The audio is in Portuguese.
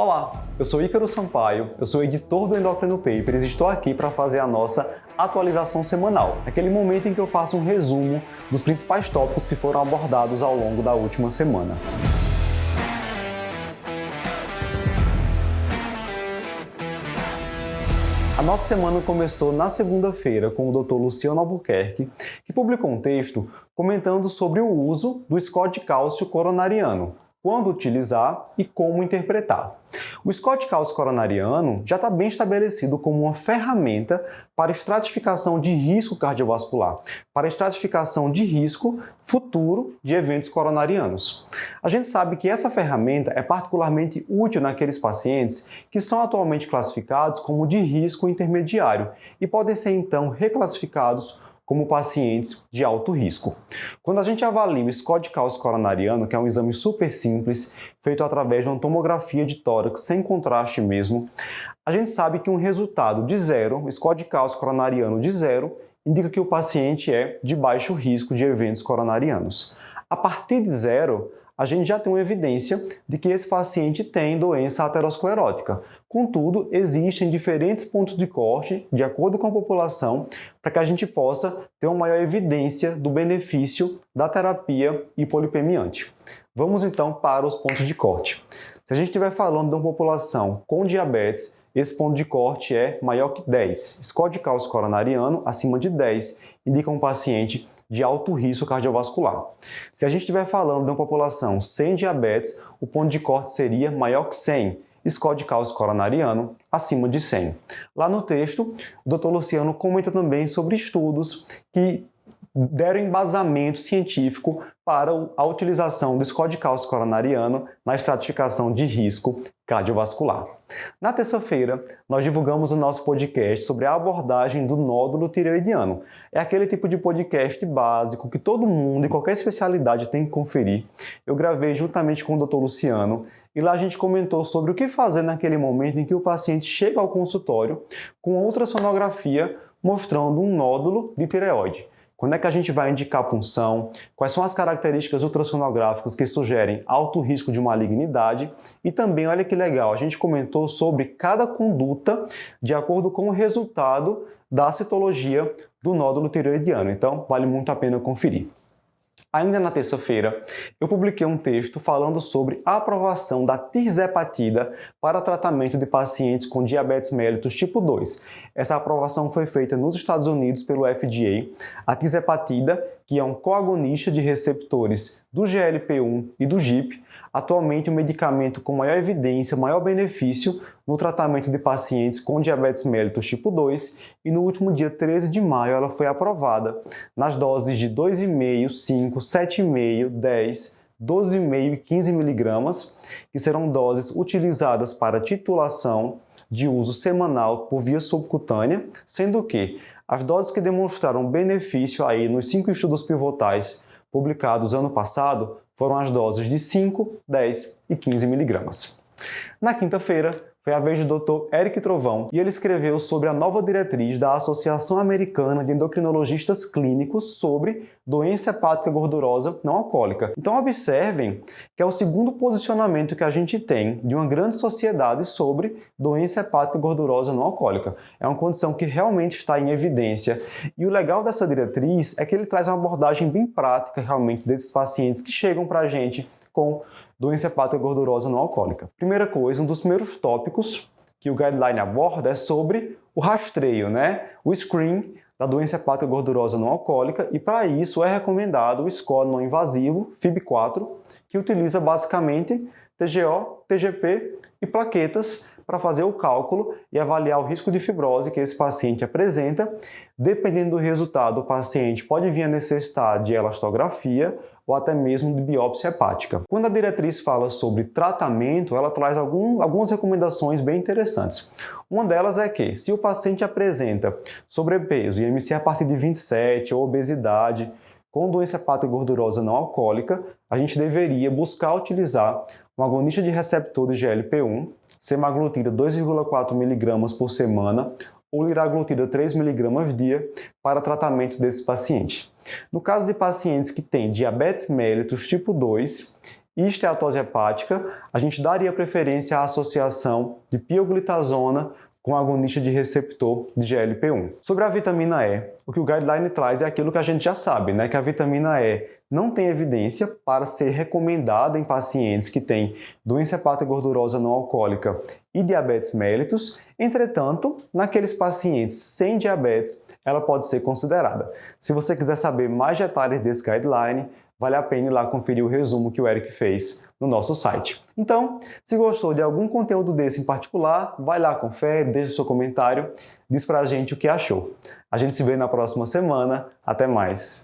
Olá, eu sou Ícaro Sampaio, eu sou editor do Endocrino Papers e estou aqui para fazer a nossa atualização semanal, aquele momento em que eu faço um resumo dos principais tópicos que foram abordados ao longo da última semana. A nossa semana começou na segunda-feira com o Dr. Luciano Albuquerque, que publicou um texto comentando sobre o uso do score de cálcio coronariano, quando utilizar e como interpretar. O score de cálcio coronariano já está bem estabelecido como uma ferramenta para estratificação de risco cardiovascular, para estratificação de risco futuro de eventos coronarianos. A gente sabe que essa ferramenta é particularmente útil naqueles pacientes que são atualmente classificados como de risco intermediário e podem ser então reclassificados como pacientes de alto risco. Quando a gente avalia o score de cálcio coronariano, que é um exame super simples, feito através de uma tomografia de tórax sem contraste mesmo, a gente sabe que um resultado de 0, o score de cálcio coronariano de 0, indica que o paciente é de baixo risco de eventos coronarianos. A partir de 0, a gente já tem uma evidência de que esse paciente tem doença aterosclerótica. Contudo, existem diferentes pontos de corte, de acordo com a população, para que a gente possa ter uma maior evidência do benefício da terapia hipolipemiante. Vamos então para os pontos de corte. Se a gente estiver falando de uma população com diabetes, esse ponto de corte é maior que 10. Score de cálcio coronariano acima de 10 indica um paciente de alto risco cardiovascular. Se a gente estiver falando de uma população sem diabetes, o ponto de corte seria maior que 100. Score de cálcio coronariano acima de 100. Lá no texto, o Dr. Luciano comenta também sobre estudos que deram embasamento científico para a utilização do score de cálcio coronariano na estratificação de risco cardiovascular. Na terça-feira, nós divulgamos o nosso podcast sobre a abordagem do nódulo tireoidiano. É aquele tipo de podcast básico que todo mundo, em qualquer especialidade, tem que conferir. Eu gravei juntamente com o Dr. Luciano e lá a gente comentou sobre o que fazer naquele momento em que o paciente chega ao consultório com ultrassonografia mostrando um nódulo de tireoide. Quando é que a gente vai indicar punção? Quais são as características ultrassonográficas que sugerem alto risco de malignidade? E também, olha que legal, a gente comentou sobre cada conduta de acordo com o resultado da citologia do nódulo tireoidiano. Então, vale muito a pena conferir. Ainda na terça-feira, eu publiquei um texto falando sobre a aprovação da tirzepatida para tratamento de pacientes com diabetes mellitus tipo 2. Essa aprovação foi feita nos Estados Unidos pelo FDA. A tirzepatida, que é um coagonista de receptores do GLP-1 e do GIP, atualmente um medicamento com maior evidência, maior benefício no tratamento de pacientes com diabetes mellitus tipo 2 e no último dia 13 de maio ela foi aprovada nas doses de 2,5, 5, 7,5, 10, 12,5 e 15 mg, que serão doses utilizadas para titulação de uso semanal por via subcutânea, sendo que as doses que demonstraram benefício aí nos 5 estudos pivotais publicados ano passado foram as doses de 5, 10 e 15 mg. Na quinta-feira, foi a vez do Dr. Eric Trovão e ele escreveu sobre a nova diretriz da Associação Americana de Endocrinologistas Clínicos sobre doença hepática gordurosa não alcoólica. Então observem que é o segundo posicionamento que a gente tem de uma grande sociedade sobre doença hepática gordurosa não alcoólica. É uma condição que realmente está em evidência e o legal dessa diretriz é que ele traz uma abordagem bem prática realmente desses pacientes que chegam para a gente com doença hepática gordurosa não alcoólica. Primeira coisa, um dos primeiros tópicos que o guideline aborda é sobre o rastreio, o screen da doença hepática gordurosa não alcoólica e para isso é recomendado o score não invasivo FIB-4, que utiliza basicamente TGO, TGP e plaquetas para fazer o cálculo e avaliar o risco de fibrose que esse paciente apresenta. Dependendo do resultado, o paciente pode vir a necessitar de elastografia ou até mesmo de biópsia hepática. Quando a diretriz fala sobre tratamento, ela traz algumas recomendações bem interessantes. Uma delas é que, se o paciente apresenta sobrepeso, IMC a partir de 27 ou obesidade, com doença hepática gordurosa não alcoólica, a gente deveria buscar utilizar um agonista de receptor de GLP-1, semaglutida 2,4 mg por semana ou liraglutida 3 mg dia para tratamento desses pacientes. No caso de pacientes que têm diabetes mellitus tipo 2 e esteatose hepática, a gente daria preferência à associação de pioglitazona com agonista de receptor de GLP-1. Sobre a vitamina E, o que o guideline traz é aquilo que a gente já sabe, né? Que a vitamina E não tem evidência para ser recomendada em pacientes que têm doença hepática gordurosa não alcoólica e diabetes mellitus. Entretanto, naqueles pacientes sem diabetes, ela pode ser considerada. Se você quiser saber mais detalhes desse guideline, vale a pena ir lá conferir o resumo que o Eric fez no nosso site. Então, se gostou de algum conteúdo desse em particular, vai lá, confere, deixa o seu comentário, diz pra gente o que achou. A gente se vê na próxima semana. Até mais!